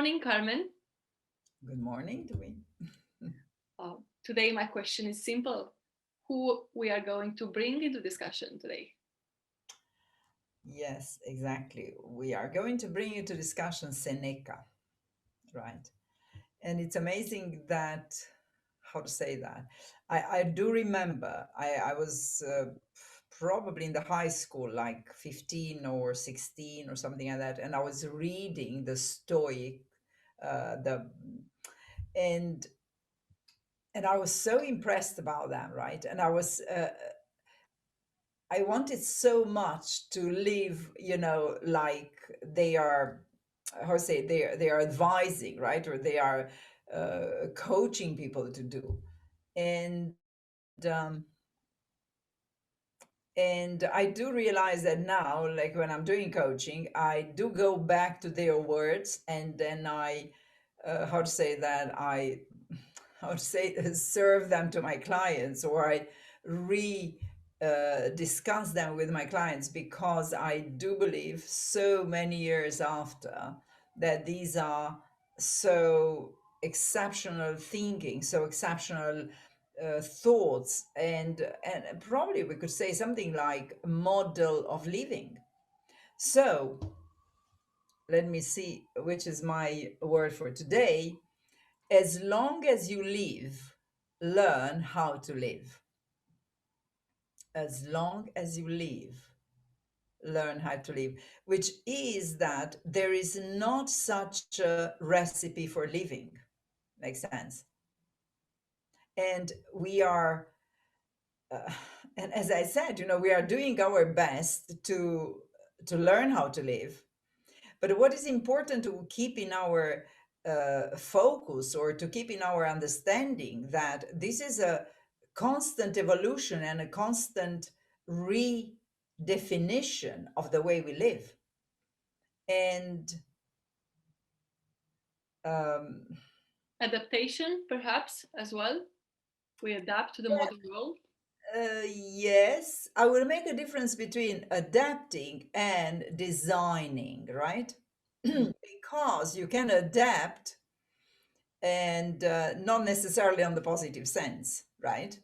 morning, Carmen. Good morning to me. Today, my question is simple. Who we are going to bring into discussion today? Yes, exactly. We are going to bring you to discussion Seneca, right? And it's amazing that, how to say that? I do remember I was probably in the high school, like 15 or 16 or something like that, and I was reading the Stoic, the and and I was so impressed about that, right? And I wanted so much to live, like they are, how to say, they are advising, right, or they are coaching people to do, and and I do realize that now, like when I'm doing coaching, I do go back to their words, and then I, how to say that I, how to say, serve them to my clients, or I re discuss them with my clients, because I do believe so many years after that these are so exceptional thinking, so exceptional thoughts, and probably we could say something like model of living. So let me see which is my word for today. As long as you live, learn how to live. As long as you live, learn how to live, which is that there is not such a recipe for living. Makes sense. And we are, uh, and as I said, we are doing our best to learn how to live. But what is important to keep in our focus, or to keep in our understanding, that this is a constant evolution and a constant redefinition of the way we live. And um, Adaptation, perhaps, as well. We adapt to the yeah, modern world. yes, I will make a difference between adapting and designing, right? Mhm. Because you can adapt, and not necessarily on the positive sense, right?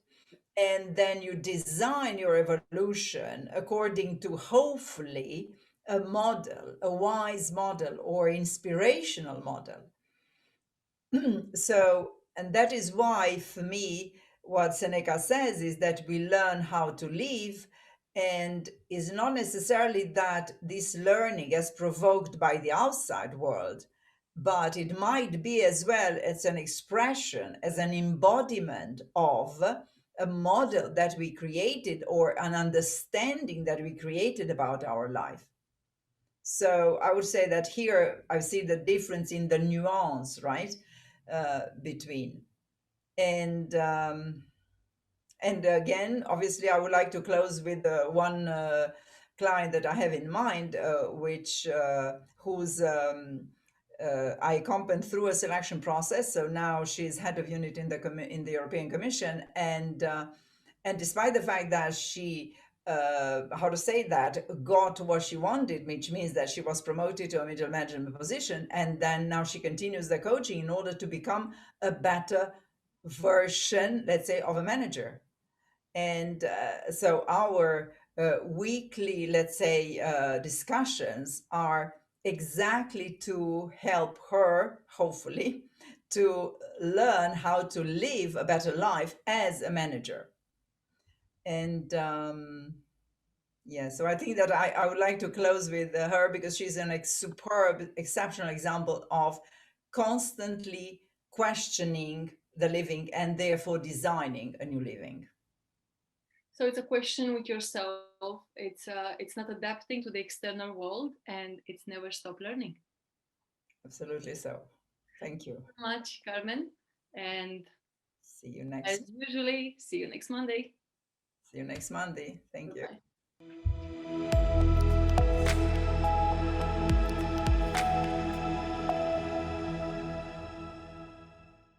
And then you design your evolution according to, hopefully, a model, a wise model, or inspirational model. So, and that is why, for me, what Seneca says is that we learn how to live, and is not necessarily that this learning is provoked by the outside world, but it might be as well as an expression, as an embodiment of a model that we created, or an understanding that we created about our life. So I would say that here I see the difference in the nuance, right, between. And and again, obviously, I would like to close with one client that I have in mind, which who's I accompanied through a selection process. So now she's head of unit in in the European Commission, and despite the fact that she, how to say that, got what she wanted, which means that she was promoted to a middle management position, and then now she continues the coaching in order to become a better version, let's say, of a manager. And so our weekly, let's say, discussions are exactly to help her, hopefully, to learn how to live a better life as a manager. And yeah, so I think that I would like to close with her, because she's an superb, exceptional example of constantly questioning the living, and therefore designing a new living. So it's a question with yourself. It's not adapting to the external world, and it's never stop learning. Absolutely so. Thank you. Thank you very much, Carmen. And See you next. as usually, see you next Monday. See you next Monday. Thank you. Bye bye.